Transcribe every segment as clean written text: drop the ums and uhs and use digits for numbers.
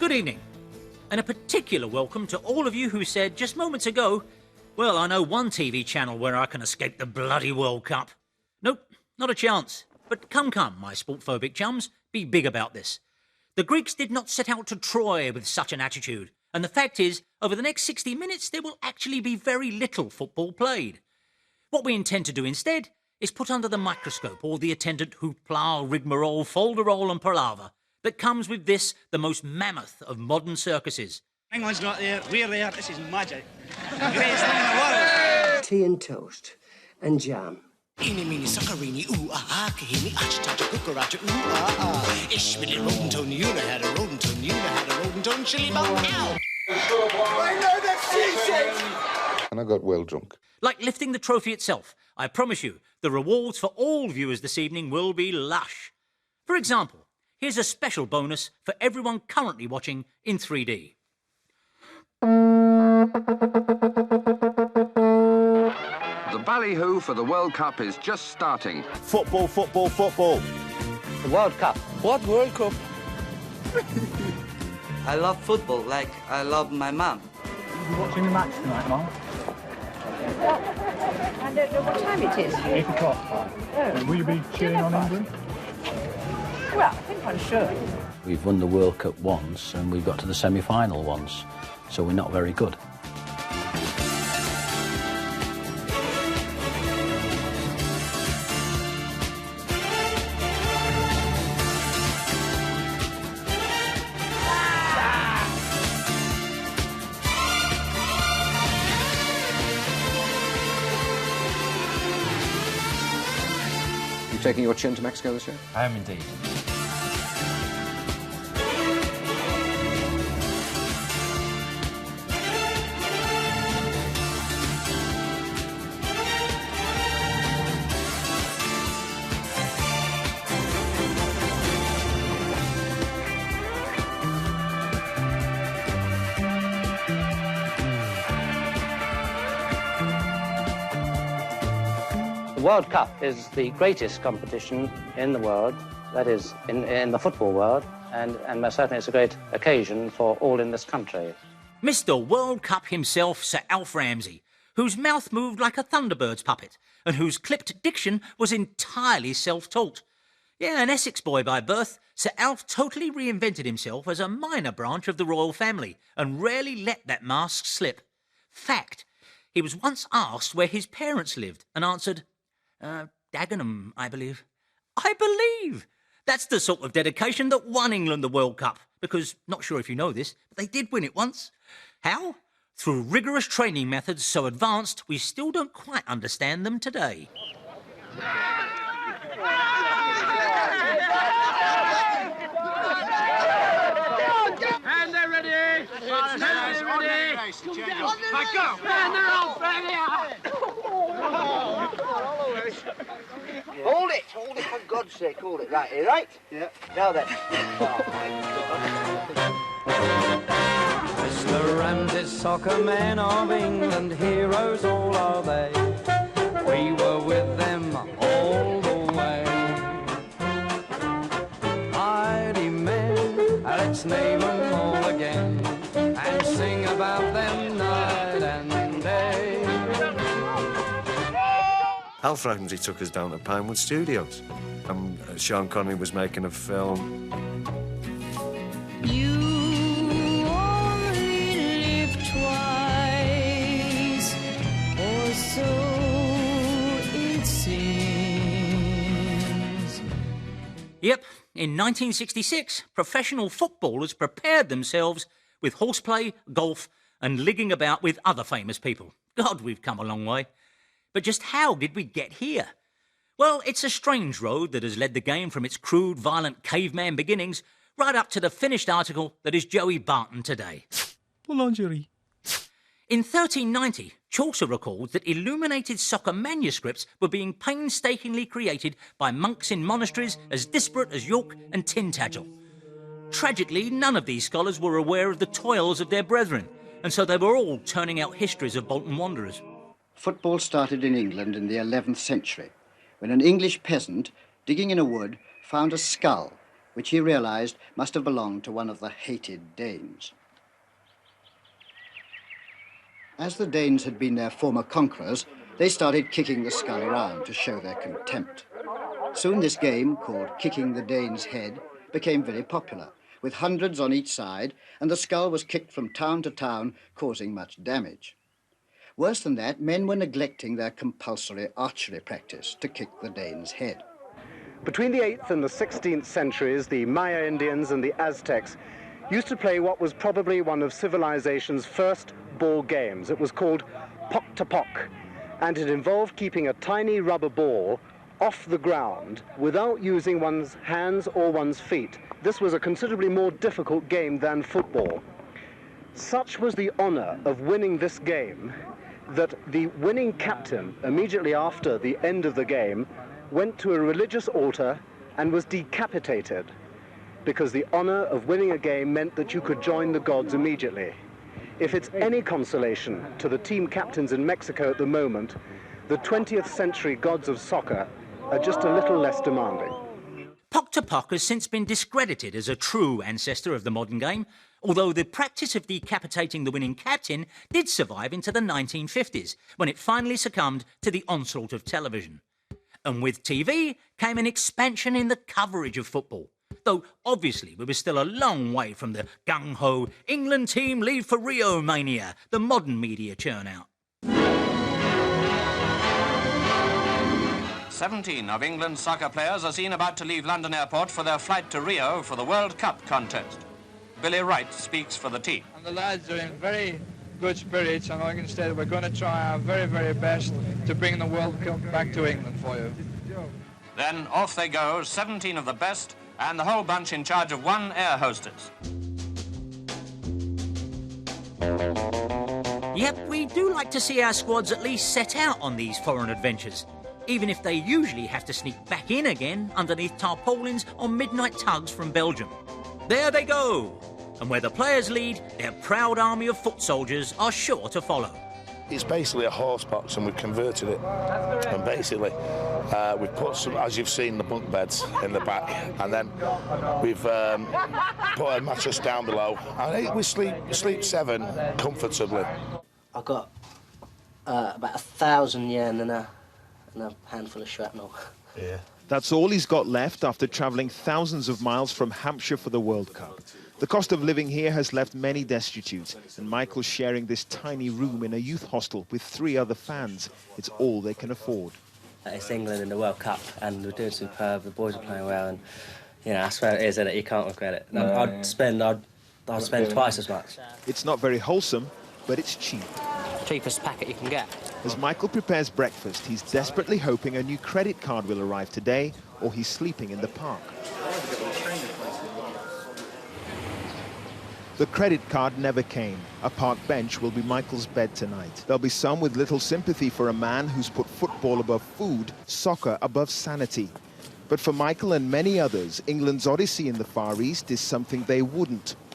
Good evening, and a particular welcome to all of you who said just moments ago, well, I know one TV channel where I can escape the bloody World Cup. Nope, not a chance. But come, my sport-phobic chums, be big about this. The Greeks did not set out to Troy with such an attitude, and the fact is, over the next 60 minutes, there will actually be very little football played. What we intend to do instead is put under the microscope all the attendant hoopla, rigmarole, folderol and palaver that comes with this, the most mammoth of modern circuses. England's not there, we're there, this is magic. Greatest thing in the world. Tea and toast and jam. Eeny, meeny, suckerini, ooh, ah, kahini, achitacha, cucaracha, ooh, ah, ah. Ish, with a rodentone, you know had a rodentone, you know had a rodentone, chili bum, ow! I know that cheesecake! And I got well drunk. Like lifting the trophy itself, I promise you, the rewards for all viewers this evening will be lush. For example, here's a special bonus for everyone currently watching in 3D. The ballyhoo for the World Cup is just starting. Football, football, football. The World Cup. What World Cup? I love football like I love my mum. You're watching the match tonight, Mum? I don't know what time it is. 8 o'clock. Oh. Will you be cheering on England? Well, I think I'm sure. We've won the World Cup once and we've got to the semi-final once, so we're not very good. Taking your chin to Mexico this year? I am indeed. The World Cup is the greatest competition in the world, that is, in the football world, and most certainly it's a great occasion for all in this country. Mr. World Cup himself, Sir Alf Ramsey, whose mouth moved like a Thunderbird's puppet, and whose clipped diction was entirely self-taught. Yeah, an Essex boy by birth, Sir Alf totally reinvented himself as a minor branch of the royal family, and rarely let that mask slip. Fact, he was once asked where his parents lived, and answered, Dagenham, I believe. I believe! That's the sort of dedication that won England the World Cup, because, not sure if you know this, but they did win it once. How? Through rigorous training methods so advanced we still don't quite understand them today. And they're ready! And they're ready! Back up! And they're all ready! Hold it, for God's sake, hold it. Right, here, right? Yeah. Now then. Oh, my God. Mr. Ramsey's soccer men of England, heroes all are they. We were with them all the way. Mighty men, let's name them all again, and sing about them night and day. Alf Ramsey took us down to Pinewood Studios, and Sean Connery was making a film. You only live twice, or so it seems. Yep, in 1966, professional footballers prepared themselves with horseplay, golf, and ligging about with other famous people. God, we've come a long way. But just how did we get here? Well, it's a strange road that has led the game from its crude, violent caveman beginnings right up to the finished article that is Joey Barton today. Boulangerie. In 1390, Chaucer records that illuminated soccer manuscripts were being painstakingly created by monks in monasteries as disparate as York and Tintagel. Tragically, none of these scholars were aware of the toils of their brethren, and so they were all turning out histories of Bolton Wanderers. Football started in England in the 11th century, when an English peasant, digging in a wood, found a skull which he realised must have belonged to one of the hated Danes. As the Danes had been their former conquerors, they started kicking the skull around to show their contempt. Soon this game, called Kicking the Dane's Head, became very popular, with hundreds on each side, and the skull was kicked from town to town, causing much damage. Worse than that, men were neglecting their compulsory archery practice to kick the Dane's head. Between the 8th and the 16th centuries, the Maya Indians and the Aztecs used to play what was probably one of civilization's first ball games. It was called Poc-to-Poc, and it involved keeping a tiny rubber ball off the ground without using one's hands or one's feet. This was a considerably more difficult game than football. Such was the honor of winning this game that the winning captain, immediately after the end of the game, went to a religious altar and was decapitated, because the honor of winning a game meant that you could join the gods immediately. If it's any consolation to the team captains in Mexico at the moment, the 20th century gods of soccer are just a little less demanding. Poc-to-Poc has since been discredited as a true ancestor of the modern game, although the practice of decapitating the winning captain did survive into the 1950s, when it finally succumbed to the onslaught of television. And with TV came an expansion in the coverage of football, though obviously we were still a long way from the gung-ho England team leave for Rio mania the modern media churn out. 17 of England's soccer players are seen about to leave London Airport for their flight to Rio for the World Cup contest. Billy Wright speaks for the team. And the lads are in very good spirits, and I can say that we're going to try our very, very best to bring the World Cup back to England for you. Then off they go, 17 of the best, and the whole bunch in charge of one air hostess. Yep, we do like to see our squads at least set out on these foreign adventures, even if they usually have to sneak back in again underneath tarpaulins on midnight tugs from Belgium. There they go! And where the players lead, their proud army of foot soldiers are sure to follow. It's basically a horse box, and we've converted it. And basically, we've put some, as you've seen, the bunk beds in the back, and then we've put a mattress down below. And we sleep 7 comfortably. I've got about 1,000 yen and a handful of shrapnel. Yeah. That's all he's got left after travelling thousands of miles from Hampshire for the World Cup. The cost of living here has left many destitute, and Michael's sharing this tiny room in a youth hostel with 3 other fans. It's all they can afford. It's England in the World Cup, and we're doing superb. The boys are playing well, and that's where it is, isn't it? You can't regret it. No. I'd spend twice as much. It's not very wholesome, but it's cheap. Cheapest packet you can get. As Michael prepares breakfast, he's desperately hoping a new credit card will arrive today, or he's sleeping in the park. The credit card never came. A park bench will be Michael's bed tonight. There'll be some with little sympathy for a man who's put football above food, soccer above sanity. But for Michael and many others, England's odyssey in the Far East is something they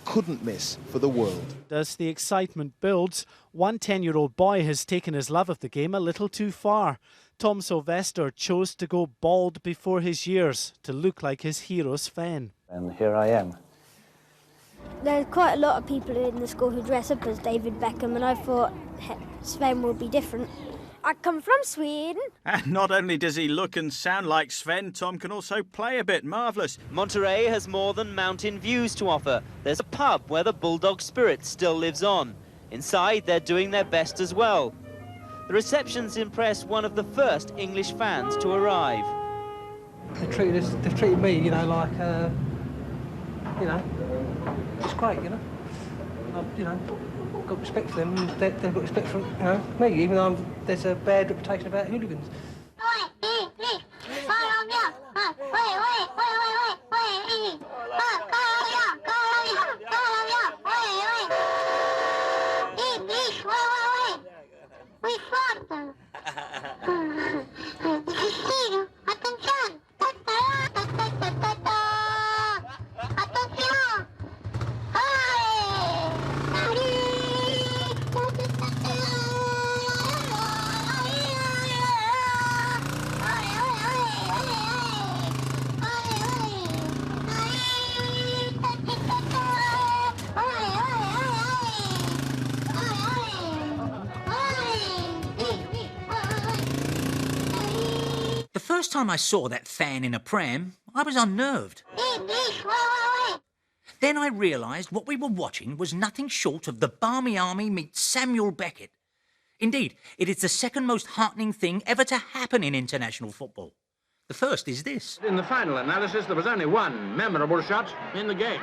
couldn't miss for the world. As the excitement builds, one 10-year-old boy has taken his love of the game a little too far. Tom Sylvester chose to go bald before his years to look like his hero Sven. And here I am. There's quite a lot of people in the school who dress up as David Beckham, and I thought Sven would be different. I come from Sweden. And not only does he look and sound like Sven, Tom can also play a bit. Marvellous. Monterey has more than mountain views to offer. There's a pub where the Bulldog spirit still lives on. Inside, they're doing their best as well. The receptions impressed one of the first English fans to arrive. They've treated me, like, it's great, I've got respect for them, and they've got respect for, me, even though there's a bad reputation about hooligans. first time I saw that fan in a pram, I was unnerved. Then I realised what we were watching was nothing short of the Barmy Army meets Samuel Beckett. Indeed, it is the second most heartening thing ever to happen in international football. The first is this. In the final analysis, there was only one memorable shot in the game.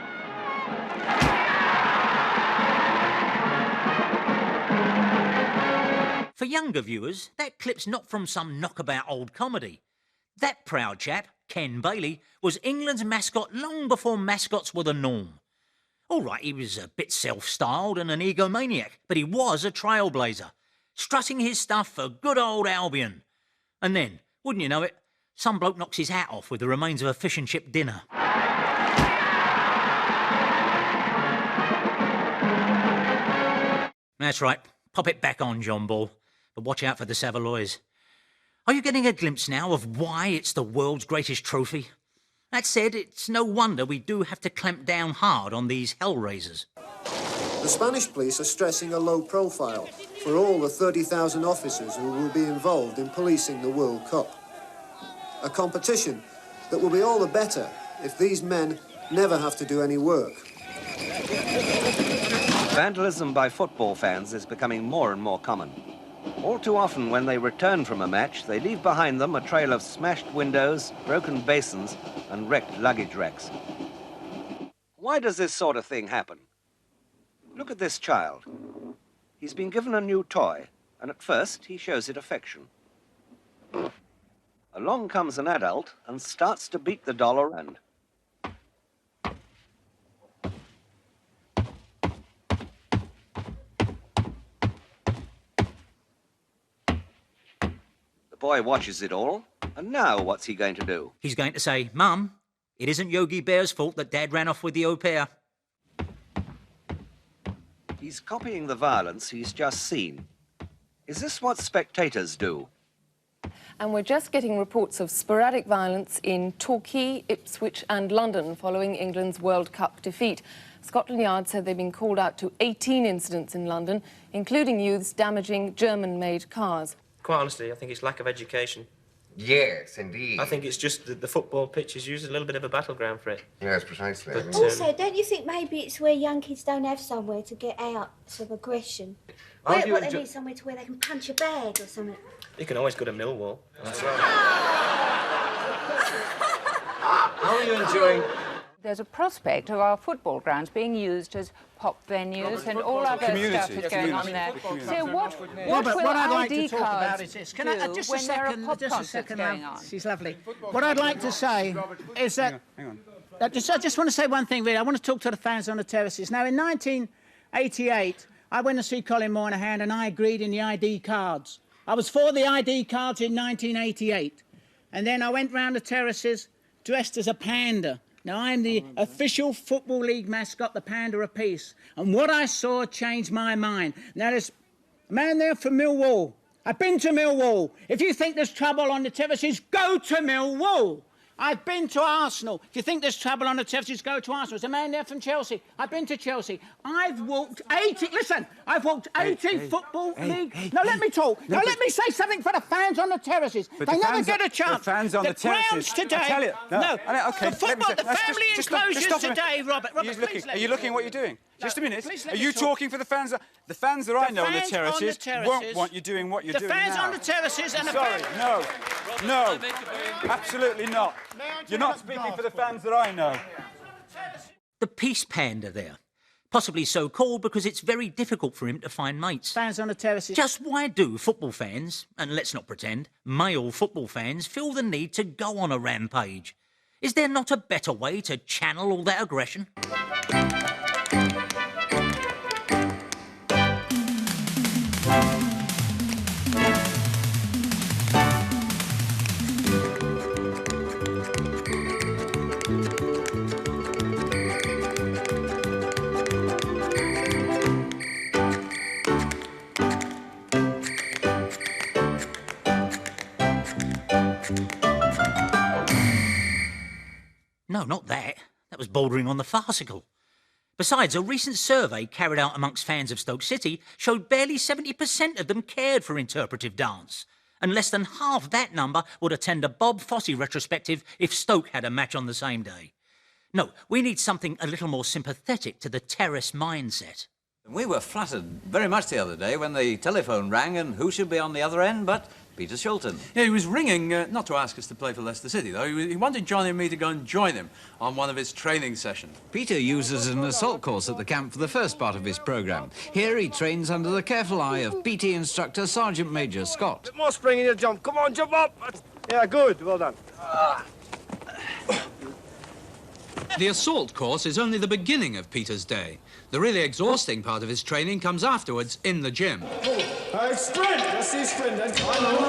For younger viewers, that clip's not from some knockabout old comedy. That proud chap, Ken Bailey, was England's mascot long before mascots were the norm. All right, he was a bit self-styled and an egomaniac, but he was a trailblazer, strutting his stuff for good old Albion. And then, wouldn't you know it, some bloke knocks his hat off with the remains of a fish and chip dinner. That's right, pop it back on, John Ball, but watch out for the Savoys. Are you getting a glimpse now of why it's the world's greatest trophy? That said, it's no wonder we do have to clamp down hard on these hellraisers. The Spanish police are stressing a low profile for all the 30,000 officers who will be involved in policing the World Cup. A competition that will be all the better if these men never have to do any work. Vandalism by football fans is becoming more and more common. All too often, when they return from a match, they leave behind them a trail of smashed windows, broken basins, and wrecked luggage racks. Why does this sort of thing happen? Look at this child. He's been given a new toy, and at first he shows it affection. Along comes an adult and starts to beat the doll around. The boy watches it all, and now what's he going to do? He's going to say, Mum, it isn't Yogi Bear's fault that Dad ran off with the au pair. He's copying the violence he's just seen. Is this what spectators do? And we're just getting reports of sporadic violence in Torquay, Ipswich and London following England's World Cup defeat. Scotland Yard said they've been called out to 18 incidents in London, including youths damaging German-made cars. Quite honestly, I think it's lack of education. Yes, indeed. I think it's just that the football pitch is used a little bit of a battleground for it. Yes, precisely. But, Also, don't you think maybe it's where young kids don't have somewhere to get out of aggression? What they need somewhere to where they can punch a bag or something. You can always go to Millwall. That's right. How are you enjoying? There's a prospect of our football grounds being used as pop venues and all other stuff is going on there. So what will I'd like ID to talk about cards is this. do when there are pop concerts going on? She's lovely. What I'd like to say is that... I just want to say one thing, really. I want to talk to the fans on the terraces. Now, in 1988, I went to see Colin Moynihan and I agreed in the ID cards. I was for the ID cards in 1988. And then I went round the terraces dressed as a panda. Now, I'm the official Football League mascot, the Panda of Peace. And what I saw changed my mind. Now, there's a man there from Millwall. I've been to Millwall. If you think there's trouble on the terraces, go to Millwall. I've been to Arsenal. If you think there's trouble on the terraces, go to Arsenal. There's a man there from Chelsea. I've been to Chelsea. I've walked 80... Listen, I've walked 80 Football League... Now, let me talk. Now, let me say something for the fans on the terraces. They never get a chance. The fans on the terraces... Today... I tell you... Okay, the football, the family enclosures today, Robert, please are you looking at what you're doing? Just a minute. Are you talking for the fans? The fans that I know on the terraces won't want you doing what you're doing now. The fans on the terraces and the... Sorry, no, absolutely not. You're not speaking for the fans that I know. The Peace Panda there. Possibly so called because it's very difficult for him to find mates. Fans on the terraces. Just why do football fans, and let's not pretend, male football fans, feel the need to go on a rampage? Is there not a better way to channel all that aggression? No, not that. That was bordering on the farcical. Besides, a recent survey carried out amongst fans of Stoke City showed barely 70% of them cared for interpretive dance. And less than half that number would attend a Bob Fosse retrospective if Stoke had a match on the same day. No, we need something a little more sympathetic to the terrace mindset. We were flattered very much the other day when the telephone rang, and who should be on the other end but Peter Shilton. Yeah, he was ringing, not to ask us to play for Leicester City, though. He wanted Johnny and me to go and join him on one of his training sessions. Peter uses an assault course at the camp for the first part of his programme. Here he trains under the careful eye of PT instructor Sergeant Major Scott. Bit more spring in your jump. Come on, jump up. Yeah, good. Well done. The assault course is only the beginning of Peter's day. The really exhausting part of his training comes afterwards in the gym. Sprint! Let's see sprint then. I know.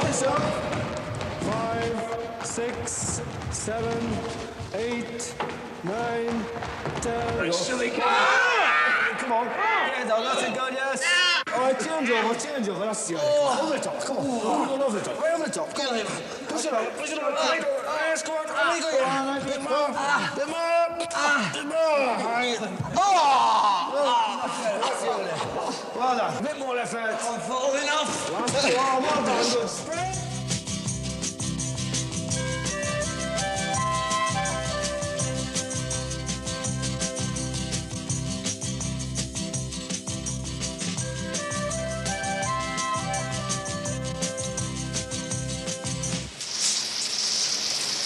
5, 6, 7, 8, 9, 10. Silly kid. Come on. Yeah, that's a good, yes. All right, change over. That's good. Over the top, come on. Over the top. Right over the top. Come on. Push it out. Right. Yes, come on. Go on. Bit more. Bit more. Well done. A bit more effort. I'm falling off. Well done. Good sprint.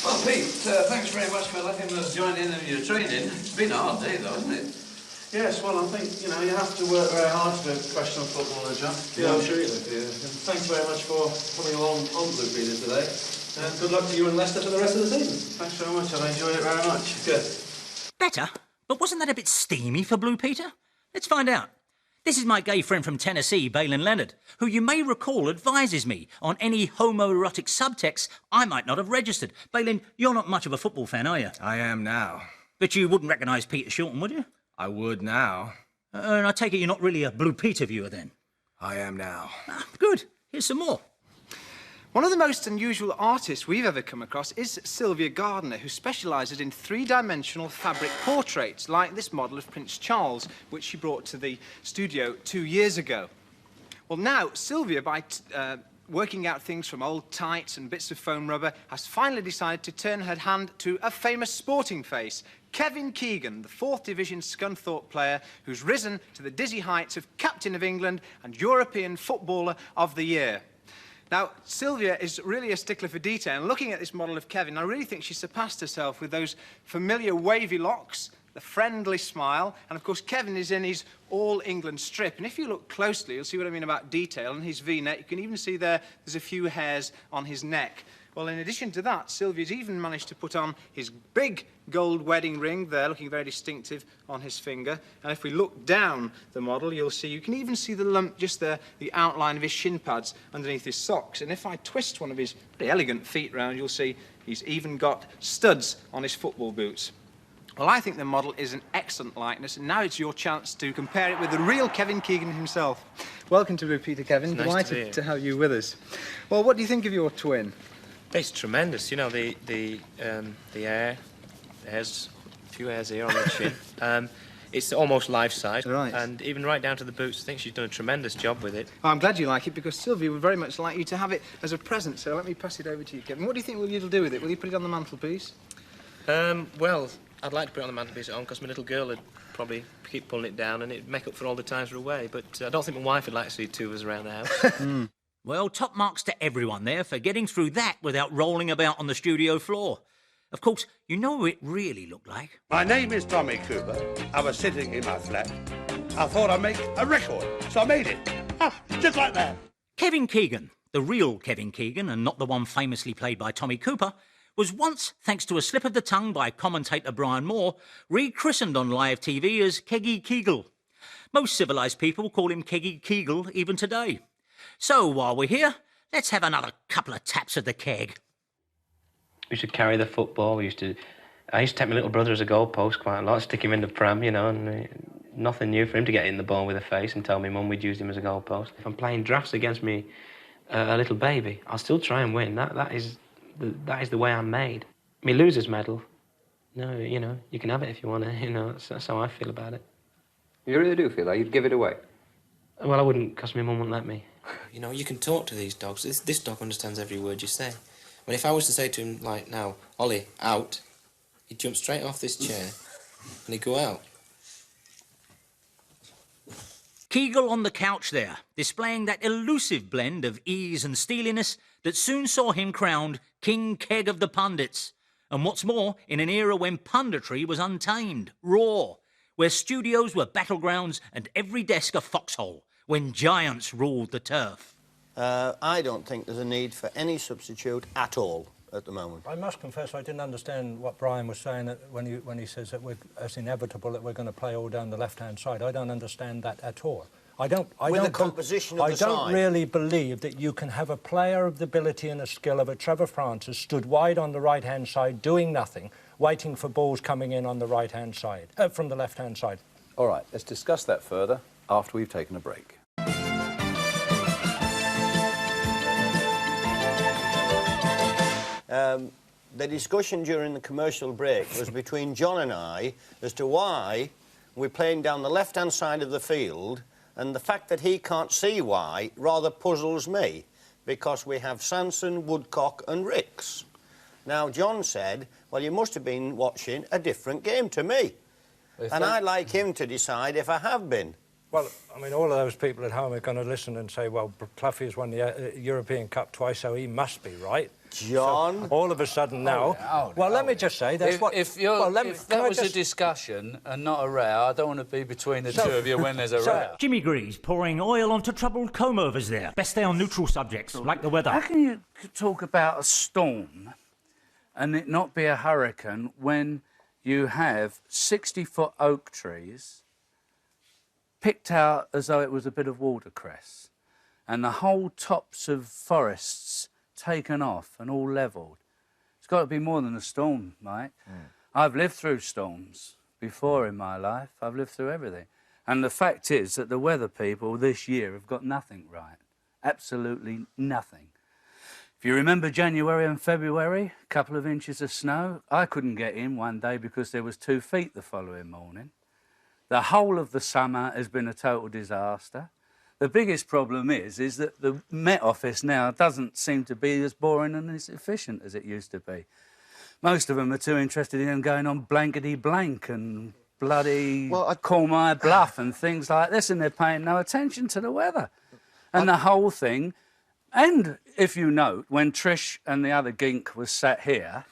Well, Pete, thanks very much for letting us join in your training. It's been a hard day, though, hasn't it? Yes, well, I think, you know, you have to work very hard to be a professional footballer, John. Yeah, I'm sure you do. Thanks very much for coming along on Blue Peter today. And good luck to you and Leicester for the rest of the season. Thanks very much. I've enjoyed it very much. Good. Better? But wasn't that a bit steamy for Blue Peter? Let's find out. This is my gay friend from Tennessee, Balin Leonard, who you may recall advises me on any homoerotic subtext I might not have registered. Balin, you're not much of a football fan, are you? I am now. But you wouldn't recognise Peter Shilton, would you? I would now. And I take it you're not really a Blue Peter viewer, then? I am now. Good. Here's some more. One of the most unusual artists we've ever come across is Sylvia Gardner, who specialises in three-dimensional fabric portraits, like this model of Prince Charles, which she brought to the studio 2 years ago. Well, now, Sylvia, by working out things from old tights and bits of foam rubber, has finally decided to turn her hand to a famous sporting face, Kevin Keegan, the 4th Division Scunthorpe player who's risen to the dizzy heights of Captain of England and European Footballer of the Year. Now, Sylvia is really a stickler for detail, and looking at this model of Kevin, I really think she surpassed herself with those familiar wavy locks, the friendly smile, and of course Kevin is in his All-England strip, and if you look closely, you'll see what I mean about detail. In his V-neck, you can even see there's a few hairs on his neck. Well, in addition to that, Sylvia's even managed to put on his big gold wedding ring there, looking very distinctive on his finger. And if we look down the model, you can even see the lump just there, the outline of his shin pads underneath his socks. And if I twist one of his pretty elegant feet round, you'll see he's even got studs on his football boots. Well, I think the model is an excellent likeness, and now it's your chance to compare it with the real Kevin Keegan himself. Welcome to Blue Peter, Kevin. Nice Delighted to have you with us. Well, what do you think of your twin? It's tremendous, you know, the hair, there's a few hairs here on the chin. It's almost life-size, right. And even right down to the boots. I think she's done a tremendous job with it. I'm glad you like it, because Sylvia would very much like you to have it as a present, so let me pass it over to you, Kevin. What do you think you'll do with it? Will you put it on the mantelpiece? Well, I'd like to put it on the mantelpiece at home, because my little girl would probably keep pulling it down, and it'd make up for all the times we're away, but I don't think my wife would like to see two of us around the house. Well, top marks to everyone there for getting through that without rolling about on the studio floor. Of course, you know who it really looked like. My name is Tommy Cooper. I was sitting in my flat. I thought I'd make a record, so I made it. Just like that. Kevin Keegan, the real Kevin Keegan, and not the one famously played by Tommy Cooper, was once, thanks to a slip of the tongue by commentator Brian Moore, rechristened on live TV as Keggy Keegle. Most civilised people call him Keggy Keegle even today. So, while we're here, let's have another couple of taps of the keg. We used to carry the football. I used to take my little brother as a goalpost quite a lot, stick him in the pram, you know, and nothing new for him to get in the ball with a face and tell me mum we'd used him as a goalpost. If I'm playing drafts against me, a little baby, I'll still try and win. That is the way I'm made. Me loser's medal, no, you know, you can have it if you want to, you know, that's how I feel about it. You really do feel that? You'd give it away? Well, I wouldn't, because my mum wouldn't let me. You know, you can talk to these dogs. This dog understands every word you say. But if I was to say to him, like now, Ollie, out, he'd jump straight off this chair and he'd go out. Kegel on the couch there, displaying that elusive blend of ease and steeliness that soon saw him crowned King Keg of the Pundits. And what's more, in an era when punditry was untamed, raw, where studios were battlegrounds and every desk a foxhole, when giants ruled the turf. I don't think there's a need for any substitute at all at the moment. I must confess I didn't understand what Brian was saying when he says that it's inevitable that we're going to play all down the left-hand side. I don't understand that at all. I don't really believe that you can have a player of the ability and the skill of a Trevor Francis stood wide on the right-hand side doing nothing, waiting for balls coming in on the right-hand side, from the left-hand side. All right, let's discuss that further after we've taken a break. The discussion during the commercial break was between John and I as to why we're playing down the left-hand side of the field, and the fact that he can't see why rather puzzles me, because we have Sanson, Woodcock and Ricks. Now, John said, well, you must have been watching a different game to me. And I'd like him to decide if I have been. Well, I mean, all of those people at home are going to listen and say, well, Cloughy has won the European Cup twice, so he must be right. John? So, all of a sudden now... let me just say, that's what... If that was a discussion and not a row, I don't want to be between the two of you when there's a row. Jimmy Greaves pouring oil onto troubled comb-overs there. Best stay on neutral subjects, like the weather. How can you talk about a storm and it not be a hurricane when you have 60-foot oak trees picked out as though it was a bit of watercress and the whole tops of forests taken off and all levelled? It's got to be more than a storm, Mike. I've lived through storms before in my life. I've lived through everything. And the fact is that the weather people this year have got nothing right. Absolutely nothing. If you remember January and February, a couple of inches of snow, I couldn't get in one day because there was 2 feet the following morning. The whole of the summer has been a total disaster. The biggest problem is that the Met Office now doesn't seem to be as boring and as efficient as it used to be. Most of them are too interested in going on blankety-blank and bloody call my bluff and things like this, and they're paying no attention to the weather. And the whole thing... And if you note, when Trish and the other gink was sat here,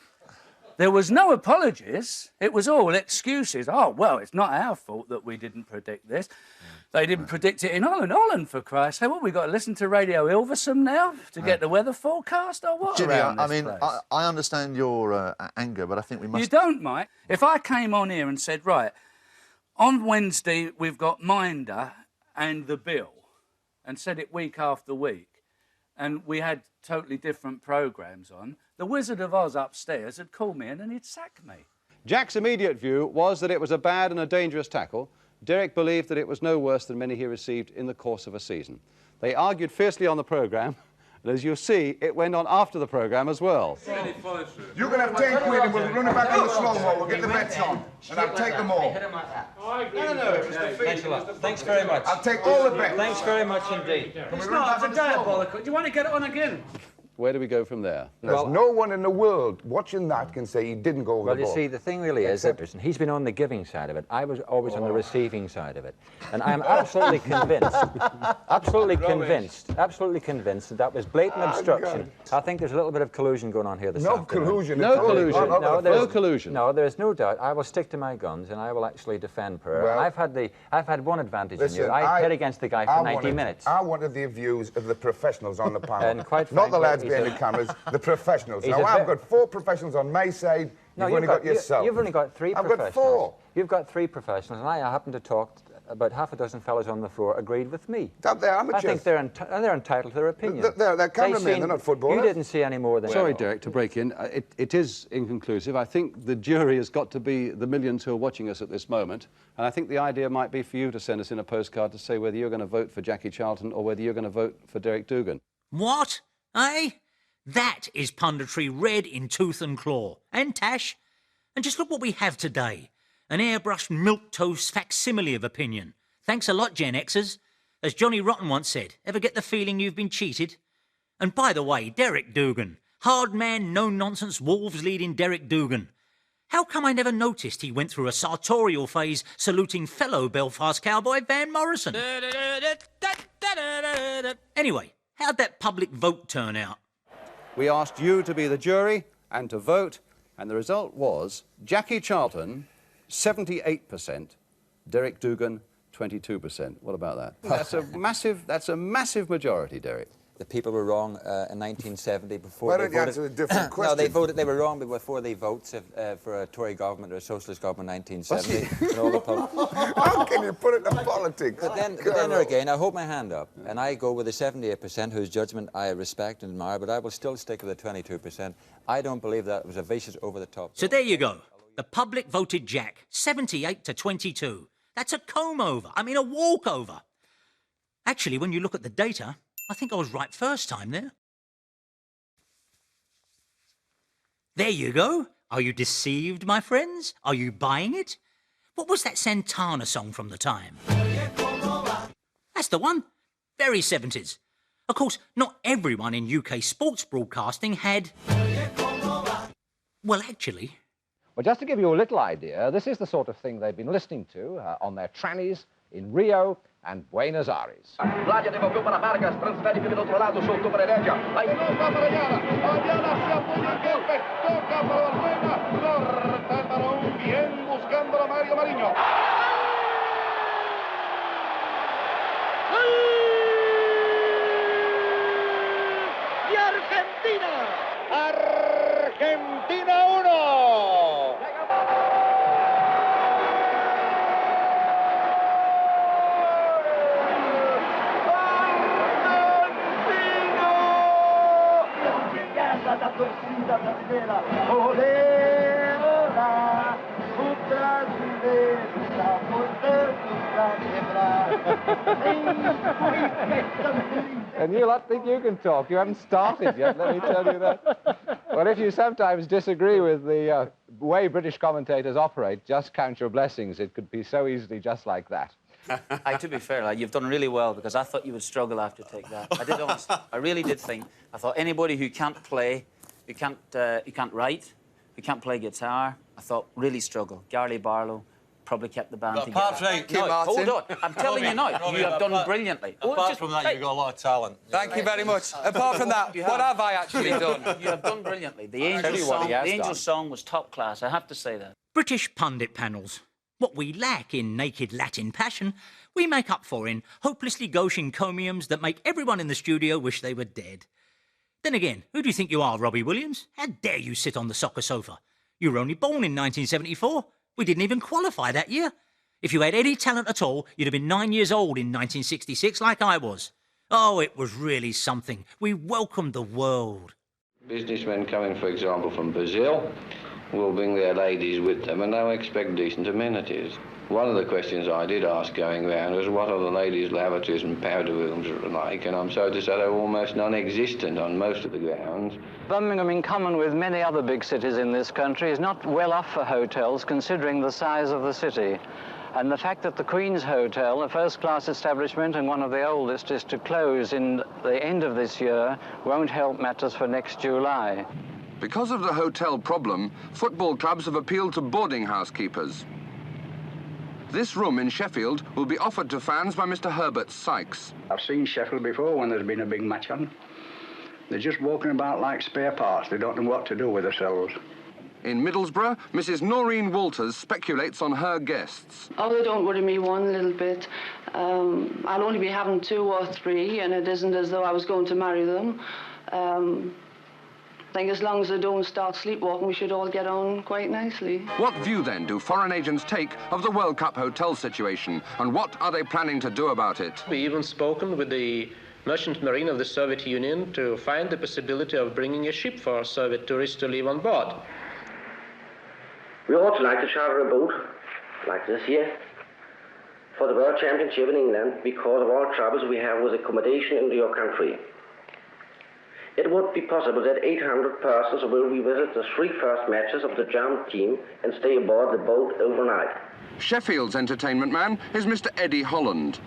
there was no apologies. It was all excuses. Oh, well, it's not our fault that we didn't predict this. They didn't predict it in Holland. Holland, for Christ's sake. What, we've got to listen to Radio Ilversum now to get the weather forecast or what? Jimmy, I understand your anger, but I think we must... You don't, Mike. If I came on here and said, right, on Wednesday we've got Minder and The Bill, and said it week after week, and we had totally different programmes on, the Wizard of Oz upstairs had called me in and he'd sack me. Jack's immediate view was that it was a bad and a dangerous tackle. Derek believed that it was no worse than many he received in the course of a season. They argued fiercely on the programme, and as you'll see, it went on after the programme as well. You can have 10 quid and we'll run it back in the slow-mo, we'll get the bets on, and I'll take them all. No, it was defeat. Thanks very much. I'll take all the bets. Thanks very much indeed. It's not, it's a diabolical. Do you want to get it on again? Where do we go from there? There's no one in the world watching that can say he didn't go over the ball. Well, you see, the thing really is that he's been on the giving side of it. I was always on the receiving side of it. And I'm absolutely convinced, absolutely convinced that that was blatant obstruction. I think there's a little bit of collusion going on here this afternoon. No collusion. No, there's no doubt. I will stick to my guns and I will actually defend Per. Well, I've had one advantage in you. I hit against the guy for 90 minutes. I wanted the views of the professionals on the panel. And quite not the lads behind the cameras, the professionals. Now, I've got 4 professionals on my side. You've only got yourself. You've only got 3 professionals. I've got 4. You've got 3 professionals, and I happen to talk. About half a dozen fellas on the floor agreed with me. They're amateurs. I think they're entitled to their opinion. They're cameramen, they're not footballers. You didn't see any more than... Sorry, Derek, to break in. It is inconclusive. I think the jury has got to be the millions who are watching us at this moment. And I think the idea might be for you to send us in a postcard to say whether you're going to vote for Jackie Charlton or whether you're going to vote for Derek Dougan. What? Eh? That is punditry red in tooth and claw. And Tash. And just look what we have today. An airbrushed milquetoast facsimile of opinion. Thanks a lot, Gen Xers. As Johnny Rotten once said, ever get the feeling you've been cheated? And by the way, Derek Dougan. Hard man, no-nonsense, Wolves leading Derek Dougan. How come I never noticed he went through a sartorial phase saluting fellow Belfast cowboy Van Morrison? Anyway, how'd that public vote turn out? We asked you to be the jury and to vote, and the result was Jackie Charlton, 78%, Derek Dougan, 22%. What about that? That's a massive majority, Derek. The people were wrong in 1970 before Why they don't you voted. answer a different question? No, they were wrong before they voted for a Tory government or a socialist government in 1970. How can you put it in politics? But then again, I hold my hand up, and I go with the 78% whose judgment I respect and admire, but I will still stick with the 22%. I don't believe that was a vicious over-the-top. So there you go. The public voted Jack, 78 to 22. That's a comb-over. I mean, a walkover. Actually, when you look at the data, I think I was right first time there. There you go. Are you deceived, my friends? Are you buying it? What was that Santana song from the time? That's the one. Very 70s. Of course, not everyone in UK sports broadcasting had... Well, actually... Well, just to give you a little idea, this is the sort of thing they've been listening to on their trannies in Rio and Buenos Aires. Vladia devolveu para Vargas, transfere do outro lado, soltou para Heredia. Aí não para Ariana. Ariana se apoia em golpe, toca para Balbuena, corta para bien buscando a Mario Marinho. Y Argentina. Argentina 1. Da torcida brasileira, olê, olá, o brasileiro está voltando pra quebrar. And you lot think you can talk. You haven't started yet, let me tell you that. Well, if you sometimes disagree with the way British commentators operate, just count your blessings. It could be so easily just like that. To be fair, you've done really well, because I thought you would struggle after take that. I did honestly. I really did think. I thought anybody who can't play, who can't write, who can't play guitar, I thought really struggle. Garley Barlow probably kept the band together. Apart from Kim Martin. Hold on. I'm telling you now, you have done brilliantly. Apart from that, you've got a lot of talent. Thank you very much. Apart from that, what have I actually done? You have done brilliantly. The Angels song was top class, I have to say that. British pundit panels. What we lack in naked Latin passion, we make up for in hopelessly gauche encomiums that make everyone in the studio wish they were dead. Then again, who do you think you are, Robbie Williams? How dare you sit on the soccer sofa? You were only born in 1974. We didn't even qualify that year. If you had any talent at all, you'd have been 9 years old in 1966 like I was. Oh, it was really something. We welcomed the world. Businessmen coming, for example, from Brazil will bring their ladies with them and they'll expect decent amenities. One of the questions I did ask going round was what are the ladies' lavatories and powder rooms like, and I'm sorry to say they're almost non-existent on most of the grounds. Birmingham, in common with many other big cities in this country, is not well off for hotels considering the size of the city. And the fact that the Queen's Hotel, a first-class establishment and one of the oldest, is to close in the end of this year won't help matters for next July. Because of the hotel problem, football clubs have appealed to boarding house keepers. This room in Sheffield will be offered to fans by Mr. Herbert Sykes. I've seen Sheffield before when there's been a big match on. They're just walking about like spare parts. They don't know what to do with themselves. In Middlesbrough, Mrs. Noreen Walters speculates on her guests. Oh, they don't worry me one little bit. I'll only be having 2 or 3, and it isn't as though I was going to marry them. I think as long as they don't start sleepwalking, we should all get on quite nicely. What view, then, do foreign agents take of the World Cup hotel situation, and what are they planning to do about it? We even spoken with the Merchant Marine of the Soviet Union to find the possibility of bringing a ship for Soviet tourists to live on board. We would also like to charter a boat, like this here, for the World Championship in England, because of all troubles we have with accommodation in your country. It would be possible that 800 persons will revisit the 3 first matches of the German team and stay aboard the boat overnight. Sheffield's entertainment man is Mr. Eddie Holland.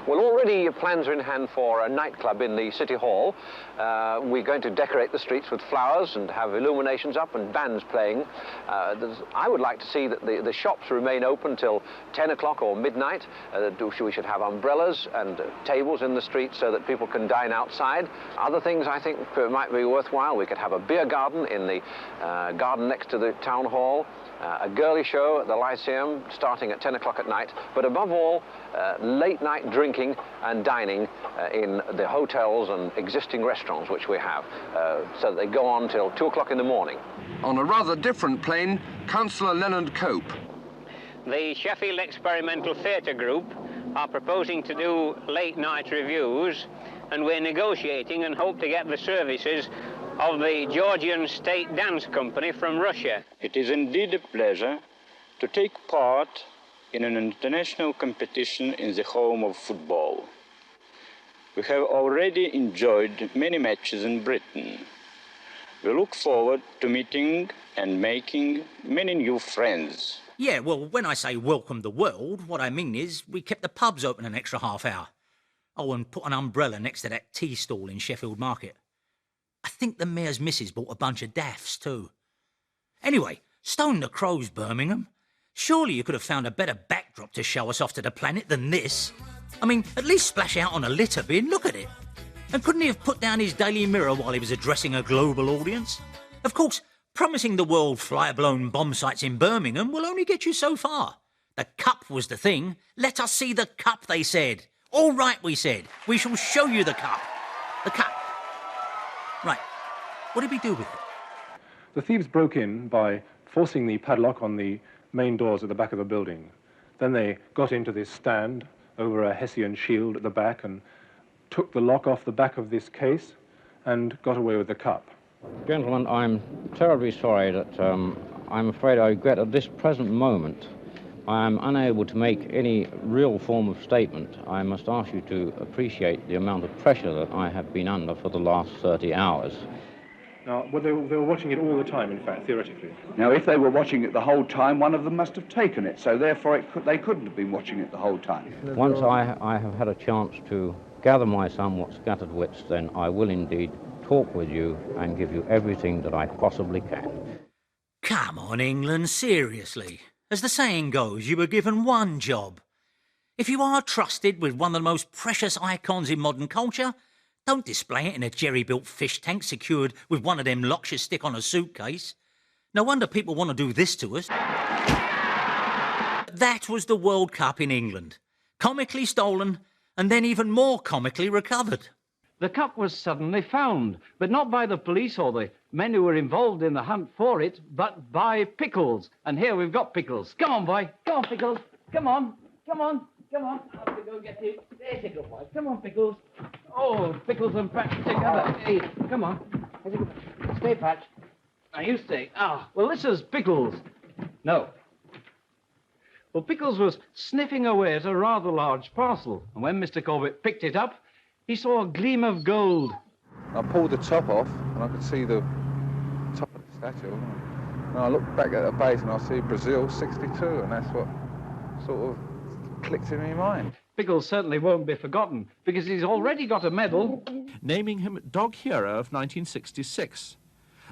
Well, already plans are in hand for a nightclub in the City Hall. We're going to decorate the streets with flowers and have illuminations up and bands playing. I would like to see that the shops remain open till 10 o'clock or midnight. We should have umbrellas and tables in the street so that people can dine outside. Other things I think might be worthwhile. We could have a beer garden in the garden next to the town hall. A girly show at the Lyceum starting at 10 o'clock at night, but above all, late night drinking and dining in the hotels and existing restaurants which we have, so that they go on till 2 o'clock in the morning. On a rather different plane, Councillor Leonard Cope. The Sheffield Experimental Theatre Group are proposing to do late night reviews, and we're negotiating and hope to get the services of the Georgian State Dance Company from Russia. It is indeed a pleasure to take part in an international competition in the home of football. We have already enjoyed many matches in Britain. We look forward to meeting and making many new friends. Yeah, well, when I say welcome the world, what I mean is we kept the pubs open an extra half hour. Oh, and put an umbrella next to that tea stall in Sheffield Market. I think the mayor's missus bought a bunch of daffs, too. Anyway, stone the crows, Birmingham. Surely you could have found a better backdrop to show us off to the planet than this. I mean, at least splash out on a litter bin, look at it. And couldn't he have put down his Daily Mirror while he was addressing a global audience? Of course, promising the world fly-blown bomb sites in Birmingham will only get you so far. The cup was the thing. Let us see the cup, they said. All right, we said. We shall show you the cup. The cup. Right. What did we do with it? The thieves broke in by forcing the padlock on the main doors at the back of the building. Then they got into this stand over a Hessian shield at the back and took the lock off the back of this case and got away with the cup. Gentlemen, I'm terribly sorry that I'm afraid I regret at this present moment I am unable to make any real form of statement. I must ask you to appreciate the amount of pressure that I have been under for the last 30 hours. Now, well, they were watching it all the time, in fact, theoretically. Now, if they were watching it the whole time, one of them must have taken it, so therefore they couldn't have been watching it the whole time. Once I have had a chance to gather my somewhat scattered wits, then I will indeed talk with you and give you everything that I possibly can. Come on, England, seriously. As the saying goes, you were given one job. If you are trusted with one of the most precious icons in modern culture, don't display it in a jerry-built fish tank secured with one of them locks you stick on a suitcase. No wonder people want to do this to us. That was the World Cup in England. Comically stolen, and then even more comically recovered. The cup was suddenly found, but not by the police or the men who were involved in the hunt for it, but by Pickles. And here we've got Pickles. Come on, boy. Come on, Pickles. Come on. Come on. Come on. I have to go get him. There, Pickles, boy. Come on, Pickles. Oh, Pickles and Patch together. Hey, come on. Stay, Patch. Now, you stay. Ah, well, this is Pickles. No. Well, Pickles was sniffing away at a rather large parcel, and when Mr. Corbett picked it up, he saw a gleam of gold. I pulled the top off and I could see the top of the statue. And I looked back at the base and I see Brazil 62, and that's what sort of clicked in my mind. Pickles certainly won't be forgotten because he's already got a medal. Naming him Dog Hero of 1966.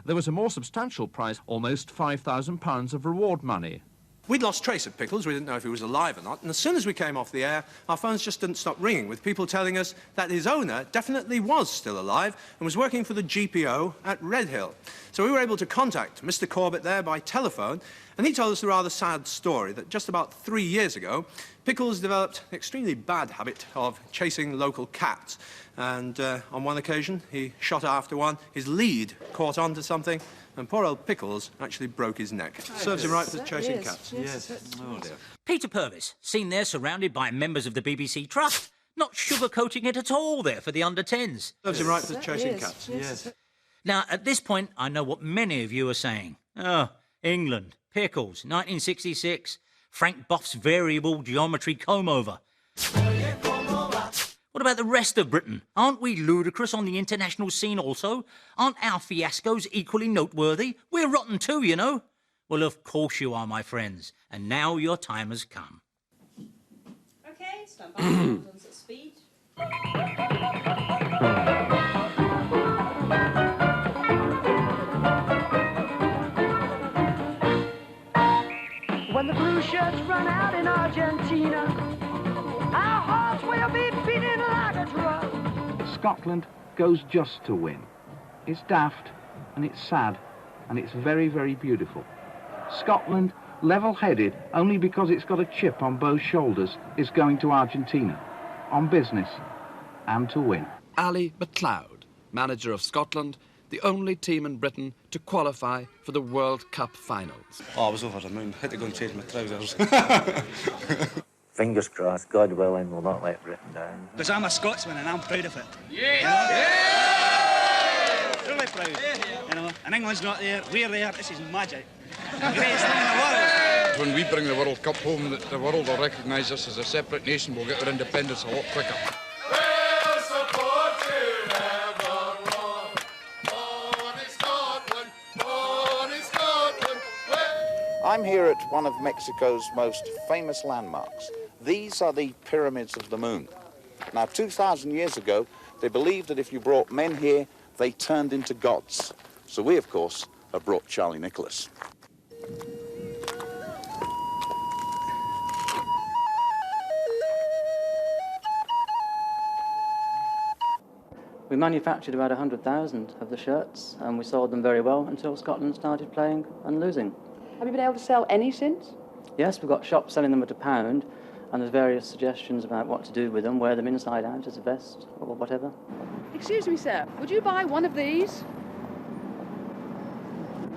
There was a more substantial prize, almost £5,000 of reward money. We'd lost trace of Pickles. We didn't know if he was alive or not. And as soon as we came off the air, our phones just didn't stop ringing with people telling us that his owner definitely was still alive and was working for the GPO at Redhill. So we were able to contact Mr. Corbett there by telephone, and he told us the rather sad story that just about 3 years ago, Pickles developed an extremely bad habit of chasing local cats. And on one occasion, he shot after one. His lead caught onto something, and poor old Pickles actually broke his neck. Serves him right for chasing cats. Yes. Oh, dear. Peter Purvis, seen there surrounded by members of the BBC Trust, not sugarcoating it at all there for the under-10s. Serves him right for chasing cats. Yes. Now, at this point, I know what many of you are saying. Oh, England, Pickles, 1966, Frank Boff's variable geometry comb-over. What about the rest of Britain? Aren't we ludicrous on the international scene also? Aren't our fiascos equally noteworthy? We're rotten too, you know. Well, of course you are, my friends. And now your time has come. OK, Stand by. Guns at speed. When the blue shirts run out in Argentina, our hearts will be beating like a drum. Scotland goes just to win. It's daft, and it's sad, and it's very, very beautiful. Scotland, level-headed, only because it's got a chip on both shoulders, is going to Argentina, on business, and to win. Ali MacLeod, manager of Scotland, the only team in Britain to qualify for the World Cup finals. Oh, I was over the moon. Had to go and change my trousers. Fingers crossed, God willing, we'll not let Britain down. Because I'm a Scotsman and I'm proud of it. Really proud. You know, and England's not there, we're there, this is magic. The greatest thing in the world. When we bring the World Cup home, the world will recognise us as a separate nation. We'll get our independence a lot quicker. I'm here at one of Mexico's most famous landmarks. These are the Pyramids of the Moon. Now, 2,000 years ago, they believed that if you brought men here, they turned into gods. So we, of course, have brought Charlie Nicholas. We manufactured about 100,000 of the shirts, and we sold them very well until Scotland started playing and losing. Have you been able to sell any since? Yes, we've got shops selling them at £1, and there's various suggestions about what to do with them, wear them inside out as a vest or whatever. Excuse me, sir, would you buy one of these?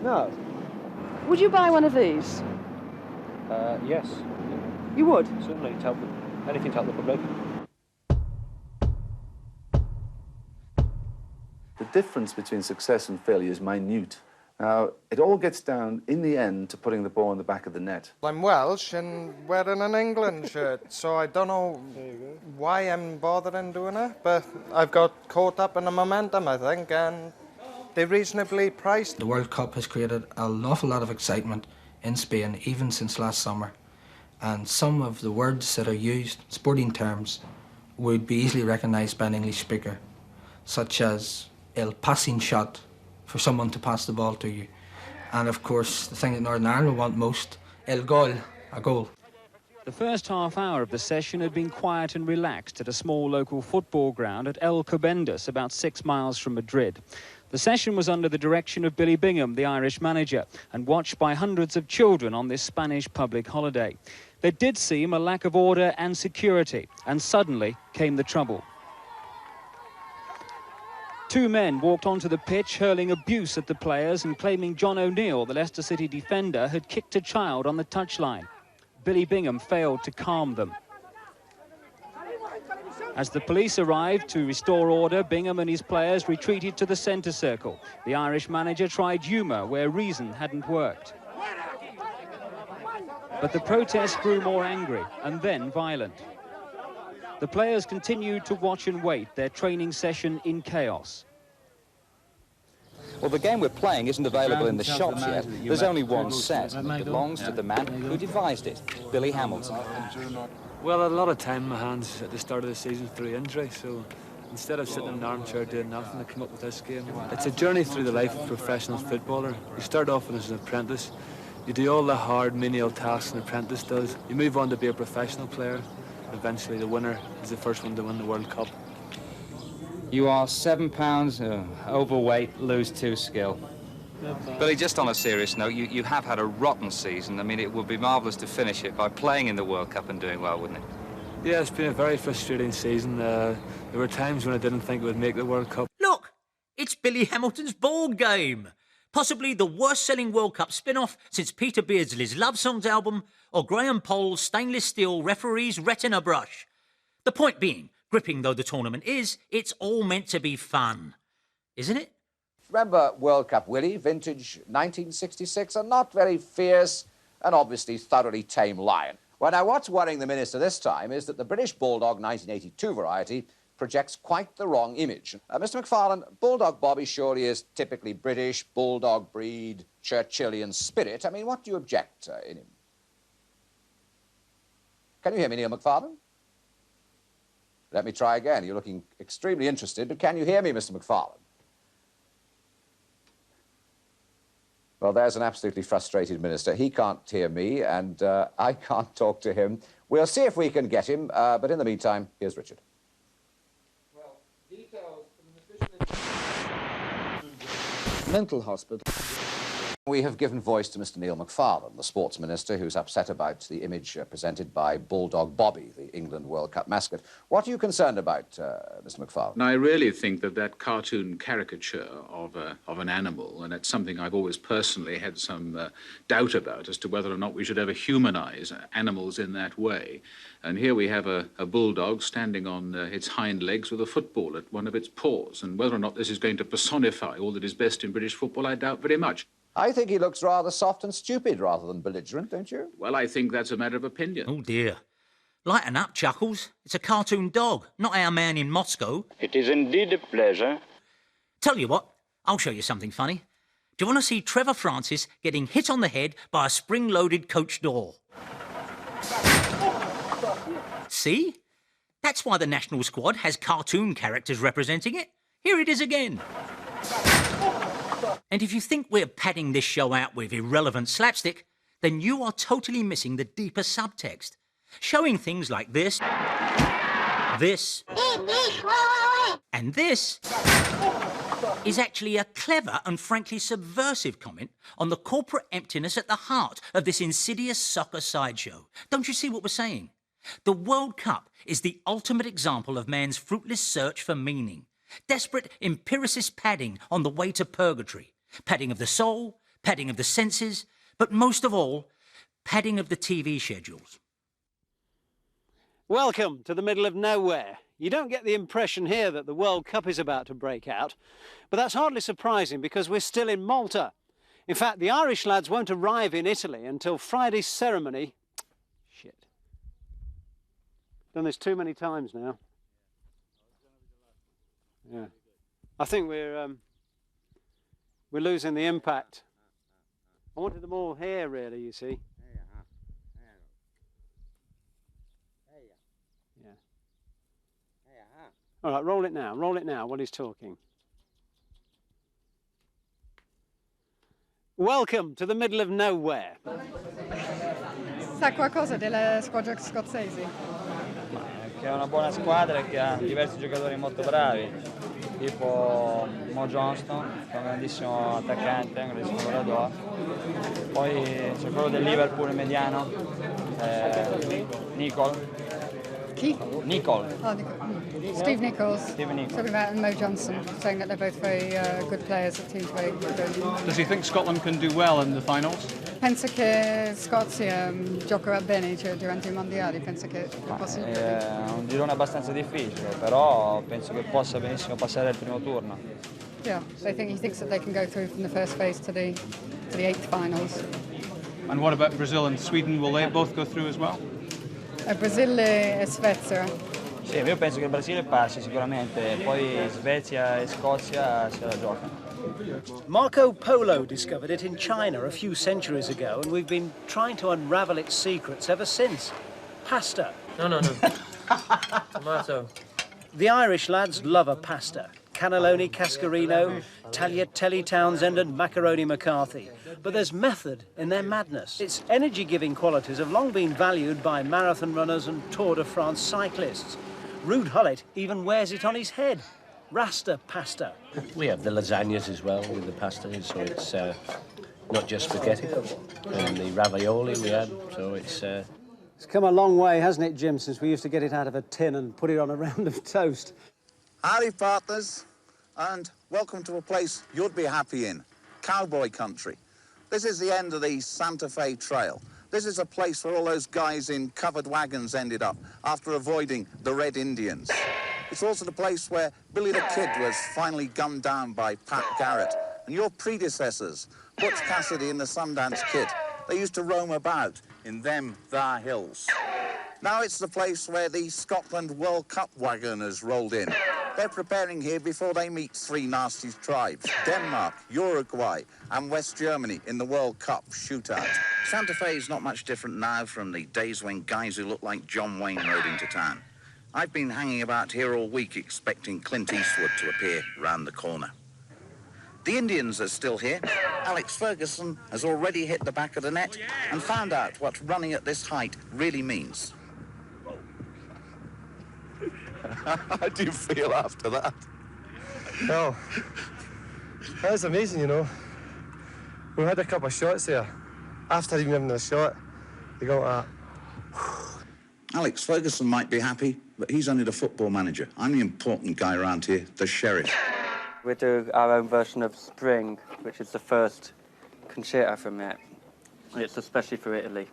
No. Would you buy one of these? Yes. You would? Certainly, anything to help the public. The difference between success and failure is minute. Now, it all gets down, in the end, to putting the ball in the back of the net. I'm Welsh and wearing an England shirt, so I don't know why I'm bothering doing it, but I've got caught up in the momentum, I think, and they're reasonably priced. The World Cup has created an awful lot of excitement in Spain, even since last summer. And some of the words that are used, sporting terms, would be easily recognised by an English speaker, such as el passing shot, for someone to pass the ball to you. And of course, the thing that Northern Ireland want most, el gol, a goal. The first half hour of the session had been quiet and relaxed at a small local football ground at Alcobendas, about 6 miles from Madrid. The session was under the direction of Billy Bingham, the Irish manager, and watched by hundreds of children on this Spanish public holiday. There did seem a lack of order and security, and suddenly came the trouble. Two men walked onto the pitch, hurling abuse at the players and claiming John O'Neill, the Leicester City defender, had kicked a child on the touchline. Billy Bingham failed to calm them. As the police arrived to restore order, Bingham and his players retreated to the centre circle. The Irish manager tried humour where reason hadn't worked. But the protests grew more angry and then violent. The players continued to watch and wait, their training session in chaos. Well, the game we're playing isn't available in the shops yet. There's only one set, and it belongs to the man who devised it, Billy Hamilton. Well, a lot of time in my hands at the start of the season through injury, so instead of sitting in an armchair doing nothing, I came up with this game. It's a journey through the life of a professional footballer. You start off as an apprentice. You do all the hard, menial tasks an apprentice does. You move on to be a professional player. Eventually, the winner is the first one to win the World Cup. You are 7 pounds overweight, lose 2 skill. Billy, just on a serious note, you have had a rotten season. I mean, it would be marvellous to finish it by playing in the World Cup and doing well, wouldn't it? Yeah, it's been a very frustrating season. There were times when I didn't think it would make the World Cup. Look, it's Billy Hamilton's Ball Game. Possibly the worst-selling World Cup spin-off since Peter Beardsley's Love Songs album or Graham Poll's Stainless Steel Referee's Retina Brush. The point being, gripping though the tournament is, it's all meant to be fun. Isn't it? Remember World Cup Willie, vintage 1966, a not very fierce and obviously thoroughly tame lion. Well, now what's worrying the Minister this time is that the British Bulldog 1982 variety projects quite the wrong image. Mr. McFarlane, Bulldog Bobby surely is typically British, Bulldog breed, Churchillian spirit. I mean, what do you object in him? Can you hear me, Neil McFarlane? Let me try again. You're looking extremely interested, but can you hear me, Mr. McFarlane? Well, there's an absolutely frustrated minister. He can't hear me, and I can't talk to him. We'll see if we can get him, but in the meantime, here's Richard. Well, details from mental hospital. We have given voice to Mr. Neil McFarlane, the sports minister, who's upset about the image presented by Bulldog Bobby, the England World Cup mascot. What are you concerned about, Mr. McFarlane? Now, I really think that that cartoon caricature of an animal, and it's something I've always personally had some doubt about as to whether or not we should ever humanize animals in that way. And here we have a bulldog standing on its hind legs with a football at one of its paws. And whether or not this is going to personify all that is best in British football, I doubt very much. I think he looks rather soft and stupid rather than belligerent, don't you? Well, I think that's a matter of opinion. Oh, dear. Lighten up, Chuckles. It's a cartoon dog, not our man in Moscow. It is indeed a pleasure. Tell you what, I'll show you something funny. Do you want to see Trevor Francis getting hit on the head by a spring-loaded coach door? See? That's why the national squad has cartoon characters representing it. Here it is again. And if you think we're padding this show out with irrelevant slapstick, then you are totally missing the deeper subtext. Showing things like this, and this is actually a clever and frankly subversive comment on the corporate emptiness at the heart of this insidious soccer sideshow. Don't you see what we're saying? The World Cup is the ultimate example of man's fruitless search for meaning. Desperate empiricist padding on the way to purgatory. Padding of the soul, padding of the senses, but most of all, padding of the TV schedules. Welcome to the middle of nowhere. You don't get the impression here that the World Cup is about to break out, but that's hardly surprising because we're still in Malta. In fact, the Irish lads won't arrive in Italy until Friday's ceremony. Shit. Done this too many times now. Yeah. I think we're losing the impact. I wanted them all here, really, you see. Yeah. All right, roll it now while he's talking. Welcome to the middle of nowhere. Sa qualcosa delle squadre scozzesi? Che è una buona squadra e che ha diversi giocatori molto bravi, tipo Mo Johnston, che è un grandissimo attaccante, un grandissimo giocatore. Poi c'è quello del Liverpool mediano, Nicol. Chi? Nicol. Oh, Steve Nichols. Steve Nichols. Talking about Mo Johnson, saying that they're both very good players that team's very good. Does he think Scotland can do well in the finals? Pensa che Scozia giocherà bene durante i mondiali, pensa che è possibile? È un girone abbastanza difficile, però penso che possa benissimo passare al primo turno. Yeah, he thinks that they can go through from the first phase to the eighth finals. And what about Brazil and Sweden? Will they both go through as well? Brasile e Svezia. Sì, io penso che il Brasile passi sicuramente, poi Svezia e Scozia se la giocano. Marco Polo discovered it in China a few centuries ago, and we've been trying to unravel its secrets ever since. Pasta. No. Tomato. The Irish lads love a pasta. Cannelloni Cascarino, Tagliatelle Townsend and Macaroni McCarthy. But there's method in their madness. Its energy-giving qualities have long been valued by marathon runners and Tour de France cyclists. Rude Hullet even wears it on his head. Rasta pasta. We have the lasagnas as well with the pasta, so it's not just spaghetti. And the ravioli we had, so it's... It's come a long way, hasn't it, Jim, since we used to get it out of a tin and put it on a round of toast. Howdy, partners, and welcome to a place you'd be happy in, cowboy country. This is the end of the Santa Fe Trail. This is a place where all those guys in covered wagons ended up after avoiding the Red Indians. It's also the place where Billy the Kid was finally gunned down by Pat Garrett. And your predecessors, Butch Cassidy and the Sundance Kid, they used to roam about in them thar hills. Now it's the place where the Scotland World Cup wagon has rolled in. They're preparing here before they meet three nasty tribes, Denmark, Uruguay and West Germany in the World Cup shootout. Santa Fe is not much different now from the days when guys who look like John Wayne rode into town. I've been hanging about here all week expecting Clint Eastwood to appear round the corner. The Indians are still here. Alex Ferguson has already hit the back of the net and found out what running at this height really means. How do you feel after that? Well, that was amazing, you know. We had a couple of shots there. After even having a shot, they go like that. Alex Ferguson might be happy, but he's only the football manager. I'm the important guy around here, the sheriff. We do our own version of Spring, which is the first concerto from it. It's especially for Italy.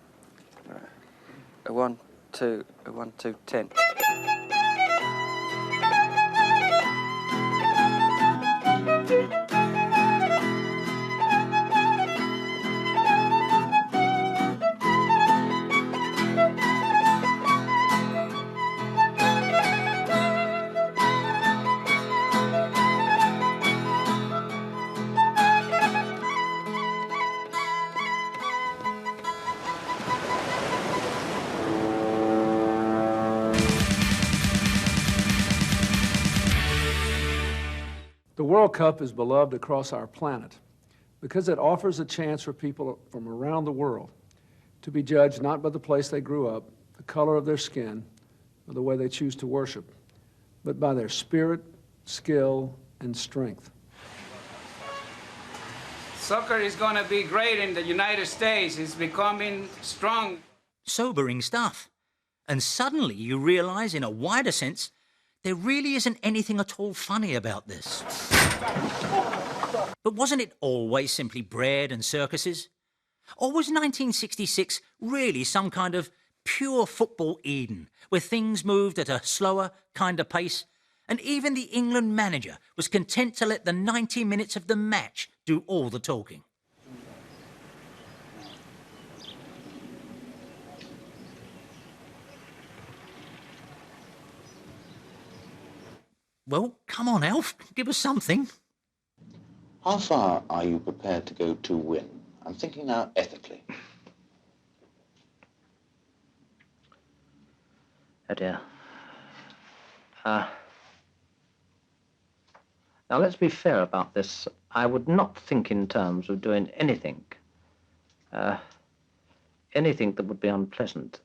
A 1, 2, a 1, 2, 10. The World Cup is beloved across our planet because it offers a chance for people from around the world to be judged not by the place they grew up, the color of their skin, or the way they choose to worship, but by their spirit, skill, and strength. Soccer is going to be great in the United States. It's becoming strong. Sobering stuff. And suddenly you realise, in a wider sense, there really isn't anything at all funny about this. But wasn't it always simply bread and circuses? Or was 1966 really some kind of pure football Eden, where things moved at a slower, kinder pace, and even the England manager was content to let the 90 minutes of the match do all the talking? Well, come on, Alf, give us something. How far are you prepared to go to win? I'm thinking now ethically. Oh dear. Now let's be fair about this. I would not think in terms of doing anything that would be unpleasant.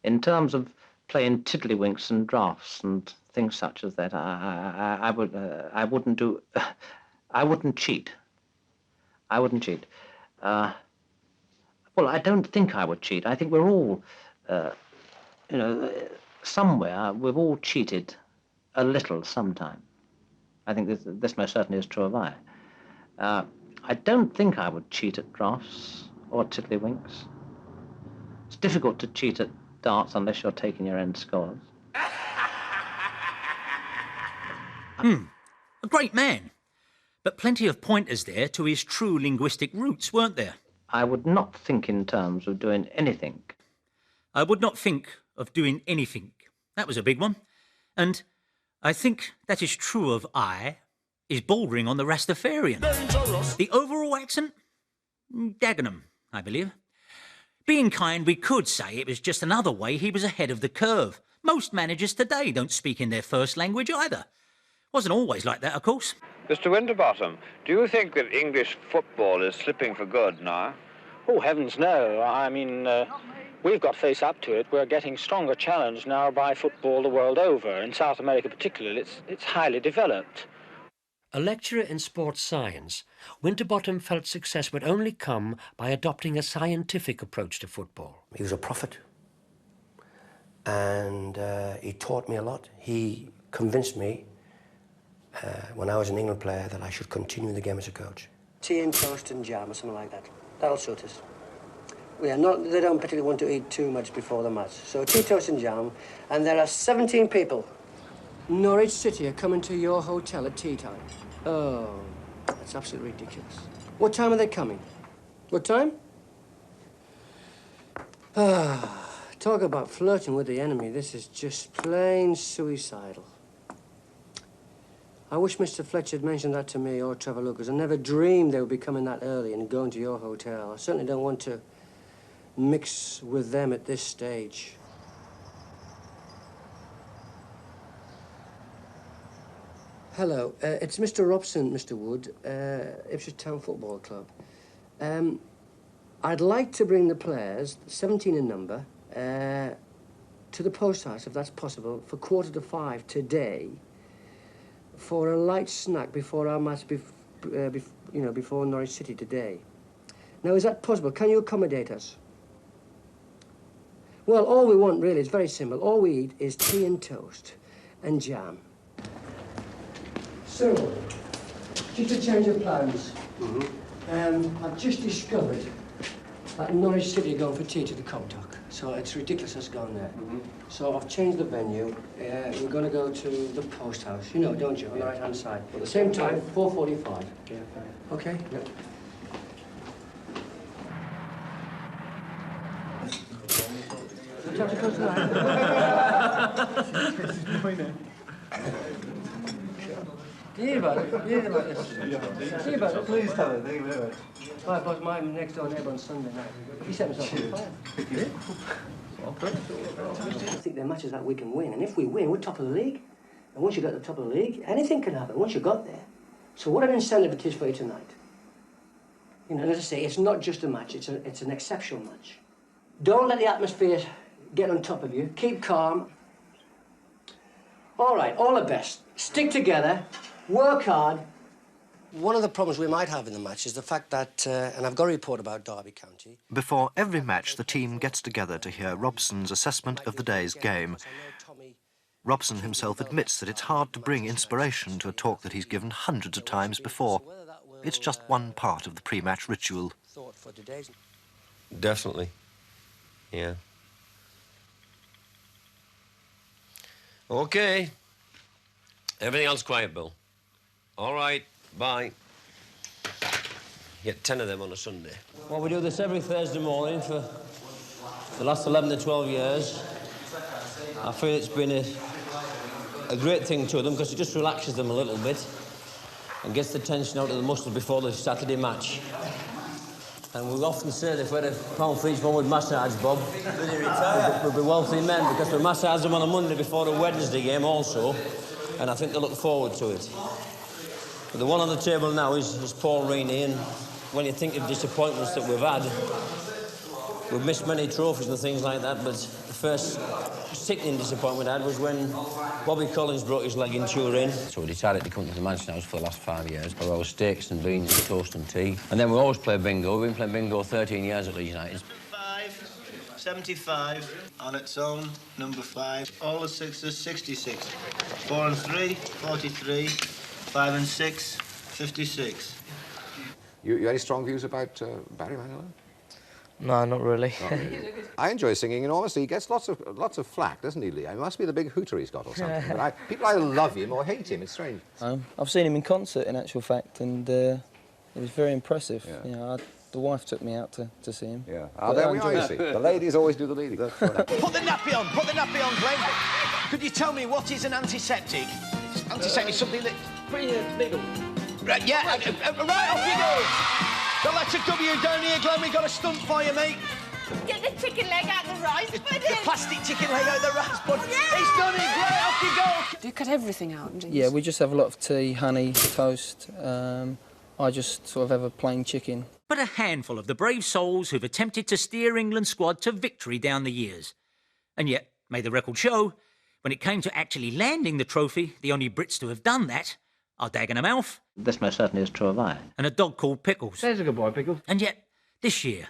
In terms of playing tiddlywinks and drafts and things such as that, I wouldn't do. I wouldn't cheat. I wouldn't cheat. Well, I don't think I would cheat. I think we're all, somewhere we've all cheated a little sometime. I think this most certainly is true of I. I don't think I would cheat at drafts or tiddlywinks. It's difficult to cheat at darts unless you're taking your own scores. A great man. But plenty of pointers there to his true linguistic roots, weren't there? I would not think in terms of doing anything. I would not think of doing anything. That was a big one. And I think that is true of I, is bordering on the Rastafarian. Dangerous. The overall accent? Dagenham, I believe. Being kind, we could say it was just another way he was ahead of the curve. Most managers today don't speak in their first language either. Wasn't always like that, of course. Mr. Winterbottom, do you think that English football is slipping for good now? Oh, heavens, no. I mean, we've got to face up to it. We're getting stronger challenged now by football the world over. In South America particularly, it's highly developed. A lecturer in sports science, Winterbottom felt success would only come by adopting a scientific approach to football. He was a prophet, and he taught me a lot. He convinced me, when I was an England player, that I should continue the game as a coach. Tea and toast and jam or something like that. That'll suit us. They don't particularly want to eat too much before the match. So tea, toast and jam, and there are 17 people. Norwich City are coming to your hotel at tea time. Oh, that's absolutely ridiculous. What time are they coming? What time? Talk about flirting with the enemy. This is just plain suicidal. I wish Mr. Fletcher had mentioned that to me or Trevor Lucas. I never dreamed they would be coming that early and going to your hotel. I certainly don't want to mix with them at this stage. Hello, it's Mr. Robson, Mr. Wood, Ipswich Town Football Club. I'd like to bring the players, 17 in number, to the post house, if that's possible, for 4:45 today, for a light snack before our match, before Norwich City today. Now, is that possible? Can you accommodate us? Well, all we want really is very simple. All we eat is tea and toast and jam. So, just a change of plans. I've just discovered that Norwich City are going for tea to the Comtock, so it's ridiculous us going there. So I've changed the venue. We're going to go to the post house. You know, don't you, on the right-hand side. At the same time, 4:45. Yeah. Okay? Yeah. Time to go tonight. Do you hear about it? Do you hear about this? Do you hear about it? Please tell it. Thank you very much. My boss, my next door neighbour on Sunday night, he set himself on fire. I think there are matches that we can win, and if we win, we're top of the league. And once you get to the top of the league, anything can happen once you got there. So what an incentive it is for you tonight. You know, and as I say, it's not just a match, it's an exceptional match. Don't let the atmosphere get on top of you. Keep calm. All right, all the best. Stick together, work hard. One of the problems we might have in the match is the fact that, and I've got a report about Derby County. Before every match, the team gets together to hear Robson's assessment of the day's game. Robson himself admits that it's hard to bring inspiration to a talk that he's given hundreds of times before. It's just one part of the pre-match ritual. Definitely. Yeah. Okay. Everything else quiet, Bill. All right. Bye. Get 10 of them on a Sunday. Well, we do this every Thursday morning for the last 11 to 12 years. I feel it's been a great thing to them because it just relaxes them a little bit and gets the tension out of the muscles before the Saturday match. And we often say that if we had £1 for each one with massage, Bob, we'd be wealthy men because we massage them on a Monday before the Wednesday game also, and I think they look forward to it. But the one on the table now is Paul Reaney, and when you think of disappointments that we've had, we've missed many trophies and things like that, but the first sickening disappointment I had was when Bobby Collins broke his leg in Turin. So we decided to come to the Mansion House for the last 5 years for our steaks and beans and toast and tea. And then we always play bingo. We've been playing bingo 13 years at Leeds United. 75 on its own, number 5. All the sixes, 66. 4 and 3, 43. 5 and 6, 56. You any strong views about Barry Manilow? No, not really. Not really. I enjoy singing enormously. He gets lots of flack, doesn't he, Lee? It must be the big hooter he's got or something. But people either love him or hate him. It's strange. I've seen him in concert, in actual fact, and it was very impressive. Yeah. You know, the wife took me out to see him. Yeah. Ah, there we are, you see. The ladies always do the leading. Put the nappy on. Put the nappy on, Glenn. Could you tell me what is an antiseptic? Antiseptic is something that... Pretty needle. Right, yeah, right off you go. The letter W down here, Glenn. We've got a stunt for you, mate. Get the chicken leg out of the rice pudding. The plastic chicken leg out of the rice pudding. Yeah. It's done it, Glenn. Off you go. Do you cut everything out? Yeah, we just have a lot of tea, honey, toast. I just sort of have a plain chicken. But a handful of the brave souls who've attempted to steer England's squad to victory down the years. And yet, may the record show, when it came to actually landing the trophy, the only Brits to have done that are Dagenham Alf. This most certainly is true of I. And a dog called Pickles. There's a good boy, Pickles. And yet, this year,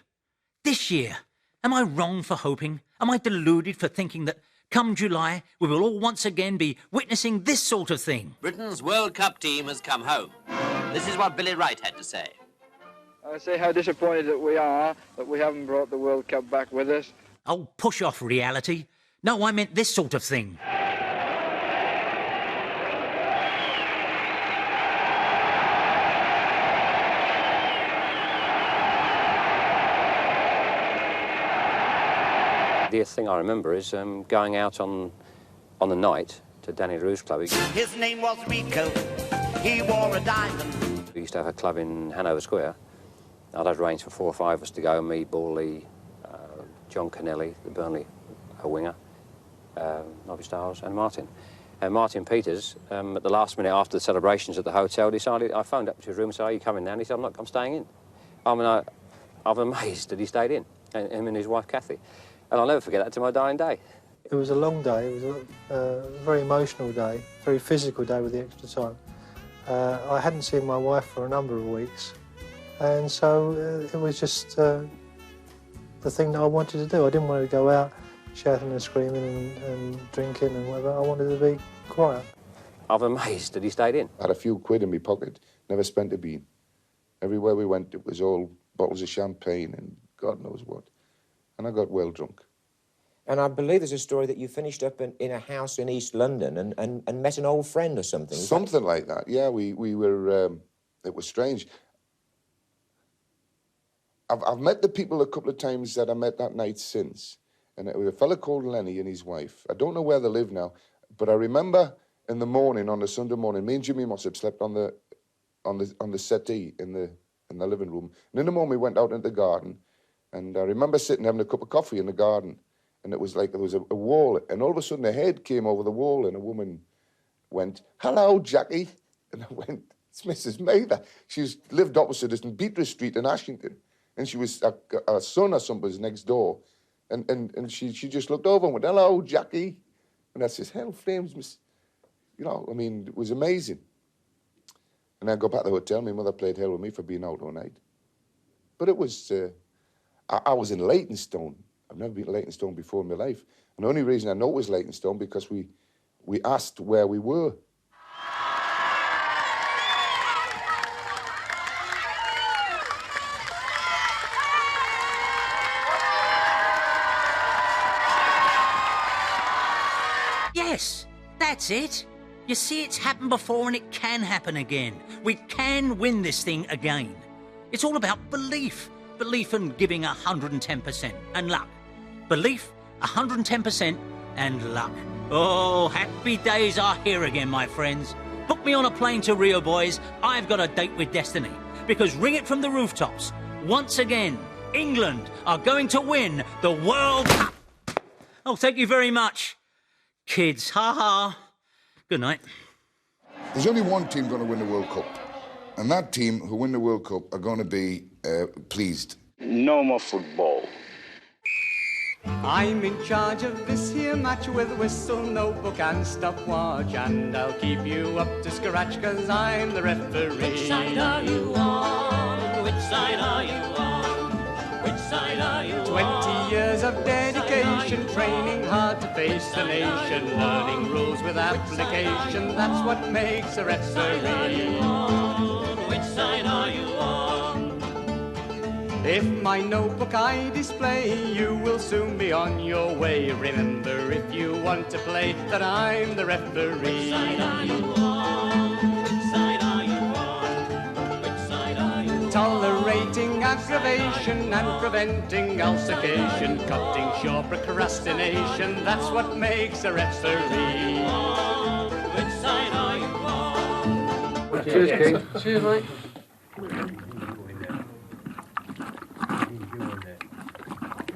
am I wrong for hoping? Am I deluded for thinking that come July, we will all once again be witnessing this sort of thing? Britain's World Cup team has come home. This is what Billy Wright had to say. I say how disappointed that we are that we haven't brought the World Cup back with us. Oh, push off reality. No, I meant this sort of thing. The thing I remember is going out on the night to Danny Roos Club. His name was Rico. He wore a diamond. We used to have a club in Hanover Square. I'd have arranged for 4 or 5 of us to go, me, Bawley, John Kennelly, the Burnley winger, Nobby Stiles and Martin. And Martin Peters, at the last minute after the celebrations at the hotel, decided, I phoned up to his room and said, are you coming down? He said, I'm staying in. I mean, I'm amazed that he stayed in, and him and his wife, Kathy. And I'll never forget that to my dying day. It was a long day. It was a very emotional day, very physical day with the extra time. I hadn't seen my wife for a number of weeks, and so it was just the thing that I wanted to do. I didn't want to go out shouting and screaming and drinking and whatever. I wanted to be quiet. I'm amazed that he stayed in. I had a few quid in my pocket, never spent a bean. Everywhere we went, it was all bottles of champagne and God knows what. And I got well drunk. And I believe there's a story that you finished up in a house in East London and met an old friend or something. Something like that, yeah. We were, it was strange. I've met the people a couple of times that I met that night since. And it was a fella called Lenny and his wife. I don't know where they live now, but I remember in the morning, on a Sunday morning, me and Jimmy Mossop slept on the settee in the living room. And in the morning, we went out into the garden, and I remember sitting having a cup of coffee in the garden, and it was like there was a wall, and all of a sudden a head came over the wall, and a woman went, "Hello, Jackie," and I went, "It's Mrs. Mather." She's lived opposite us in Beatrice Street in Ashington, and she was her son or something was next door. And she just looked over and went, "Hello, Jackie." And I says, "Hell, Flames, miss." You know, I mean, it was amazing. And I got back to the hotel. My mother played hell with me for being out all night. But it was, I was in Leytonstone. I've never been to Leytonstone before in my life. And the only reason I know it was Leytonstone because we asked where we were. Yes, that's it. You see, it's happened before and it can happen again. We can win this thing again. It's all about belief. Belief and giving 110%. And luck. Belief, 110%, and luck. Oh, happy days are here again, my friends. Book me on a plane to Rio, boys. I've got a date with destiny. Because ring it from the rooftops. Once again, England are going to win the World Cup. Oh, thank you very much. Kids, ha-ha. Good night. There's only one team going to win the World Cup. And that team who win the World Cup are going to be pleased. No more football. I'm in charge of this here match with whistle, notebook and stopwatch, and I'll keep you up to scratch 'cause I'm the referee. Which side are you on? Which side are you on? Which side are you 20 years of dedication, training hard to face the nation, learning rules with application, that's what makes a referee. Which side are you on? If my notebook I display, you will soon be on your way. Remember, if you want to play, that I'm the referee. Which side are you on? Which side are you on? Which side are you on? Tolerating aggravation and preventing altercation, cutting short procrastination, that's what makes a referee. Which side are you on? Cheers, King. Cheers, mate.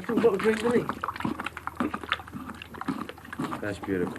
Still got a drink, didn't he? That's beautiful.